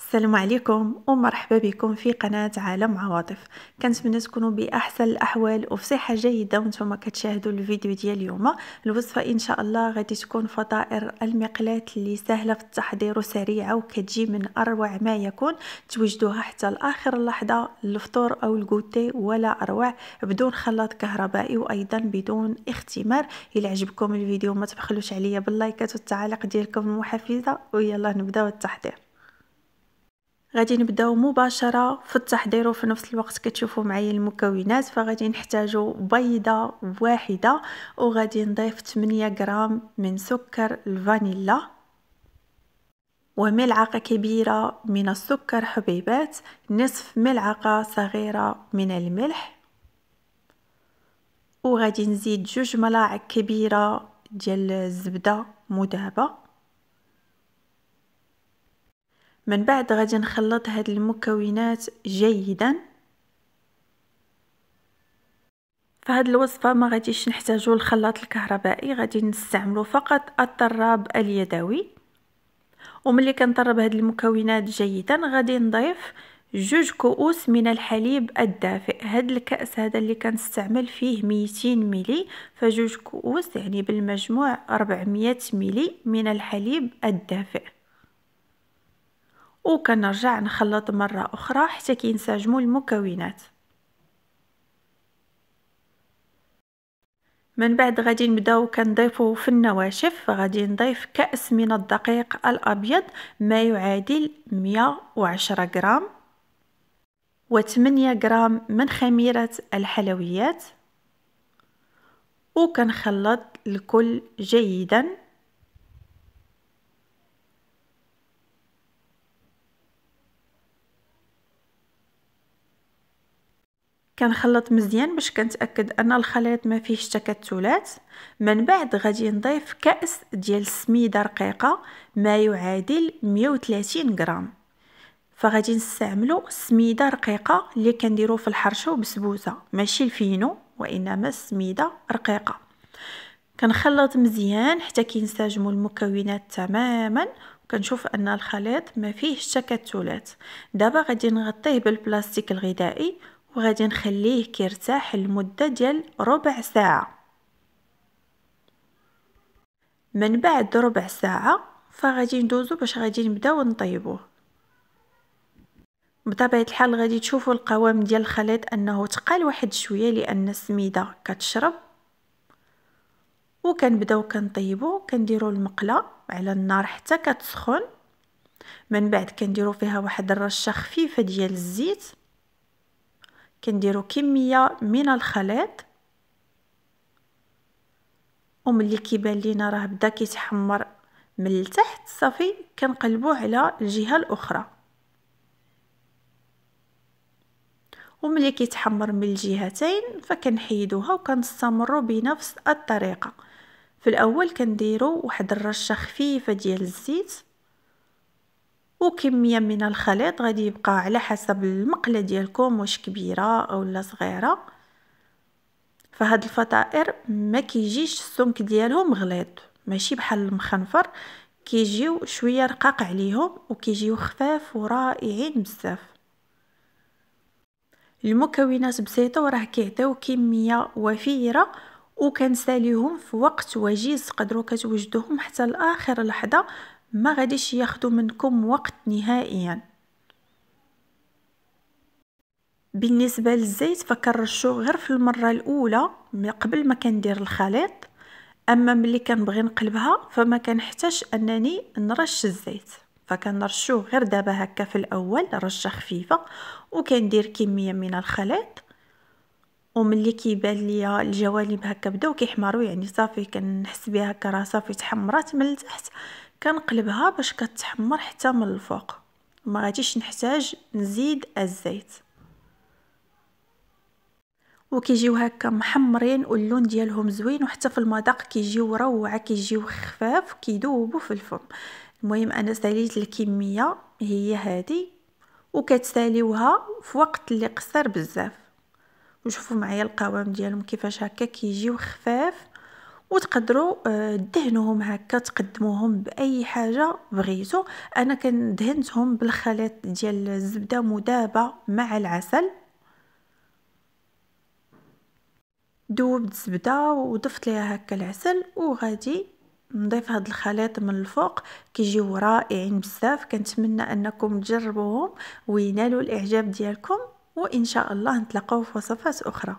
السلام عليكم ومرحبا بكم في قناة عالم عواطف. كنتمنى تكونوا باحسن الاحوال وفي صحه جيده وانتم كتشاهدوا الفيديو ديال اليوم. الوصفه ان شاء الله غادي تكون فطائر المقلاة اللي سهله في التحضير وسريعه وكتجي من اروع ما يكون. توجدوها حتى لاخر لحظه الفطور او الكوتي ولا اروع، بدون خلاط كهربائي وايضا بدون اختمار. الى عجبكم الفيديو ما تبخلوش عليا باللايكات والتعاليق ديالكم المحفزه، ويلا نبداو التحضير. غادي نبداو مباشره في التحضير وفي نفس الوقت كتشوفوا معايا المكونات. فغادي نحتاجوا بيضه واحده، وغادي نضيف 8 غرام من سكر الفانيلا، وملعقه كبيره من السكر حبيبات، نصف ملعقه صغيره من الملح، وغادي نزيد 2 ملاعق كبيره ديال الزبده مذهبه. من بعد غادي نخلط هاد المكونات جيدا. فهاد الوصفه ما غاديش نحتاجو الخلاط الكهربائي، غادي نستعملو فقط الطراب اليدوي. وملي كنطرب هاد المكونات جيدا غادي نضيف 2 كؤوس من الحليب الدافئ. هاد الكأس هذا اللي كنستعمل فيه 200 ملي، ف2 كؤوس يعني بالمجموع 400 ملي من الحليب الدافئ. وكنرجع نخلط مرة أخرى حتى كينسجموا المكونات. من بعد غادي نبداو كنضيفو في النواشف. فغادي نضيف كأس من الدقيق الأبيض ما يعادل 110 غرام، و8 غرام من خميرة الحلويات، وكنخلط الكل جيدا. كنخلط مزيان باش كنتاكد ان الخليط ما فيهش تكتلات. من بعد غادي نضيف كأس ديال السميده رقيقه ما يعادل 130 غرام. فغادي نستعملوا سميده رقيقه اللي كنديروا في الحرشه وبسبوسه، ماشي الفينو وانما السميده رقيقه. كنخلط مزيان حتى كينسجموا المكونات تماما، وكنشوف ان الخليط ما فيهش تكتلات. دابا غادي نغطيه بالبلاستيك الغذائي وغادي نخليه كيرتاح لمده ديال ربع ساعه. من بعد ربع ساعه فغادي ندوزو باش غادي نبداو نطيبوه. بطبيعه الحال غادي تشوفوا القوام ديال الخليط انه تقال واحد شويه لان السميده كتشرب. وكنبداو كنطيبو، كنديروا المقله على النار حتى كتسخن. من بعد كنديروا فيها واحد الرشه خفيفه ديال الزيت، كنديروا كميه من الخليط، وملي كيبان لينا راه بدا كيتحمر من التحت صافي كنقلبوه على الجهه الاخرى. وملي كيتحمر من الجهتين فكنحيدوها وكنستمروا بنفس الطريقه. في الاول كنديروا واحد الرشه خفيفه ديال الزيت وكميه من الخليط، غادي يبقى على حسب المقله ديالكم واش كبيره او لا صغيره. فهاد الفطائر ما كيجيش السمك ديالهم غليظ، ماشي بحال المخنفر، كيجيو شويه رقاق عليهم وكيجيو خفاف ورائعين بزاف. المكونات بسيطه وراه كيعطيو كميه وفيره، وكنساليهم في وقت وجيز، تقدروا كتوجدوهم حتى لاخر لحظه، ما غاديش ياخذوا منكم وقت نهائيا. بالنسبه للزيت فكنرشوه غير في المره الاولى قبل ما كندير الخليط، اما ملي كنبغي نقلبها فما كنحتاج انني نرش الزيت، فكنرشوه غير دابا هكا في الاول رشه خفيفه، وكندير كميه من الخليط. وملي كيبان ليا الجوانب هكا بداو كيحمروا يعني صافي كنحس بها هكا راه صافي تحمرات من التحت، كنقلبها باش كتحمر حتى من الفوق، ما غاديش نحتاج نزيد الزيت. وكيجيو هكا محمرين واللون ديالهم زوين، وحتى في المذاق كيجيو روعه، كيجيو خفاف كيذوبوا في الفم. المهم انا ساليت الكميه هي هذه، وكتساليوها في وقت اللي قصير بزاف. وشوفوا معايا القوام ديالهم كيفاش هكا كيجيو خفاف وتقدروا دهنوهم هكا، تقدموهم باي حاجه بغيتو. انا دهنتهم بالخليط ديال الزبده مذابه مع العسل، دوبت الزبده وضفت ليها هكا العسل، وغادي نضيف هذا الخليط من الفوق. كيجيو رائعين بزاف. كنتمنى انكم تجربوهم وينالوا الاعجاب ديالكم، وان شاء الله نتلاقاو في وصفات اخرى.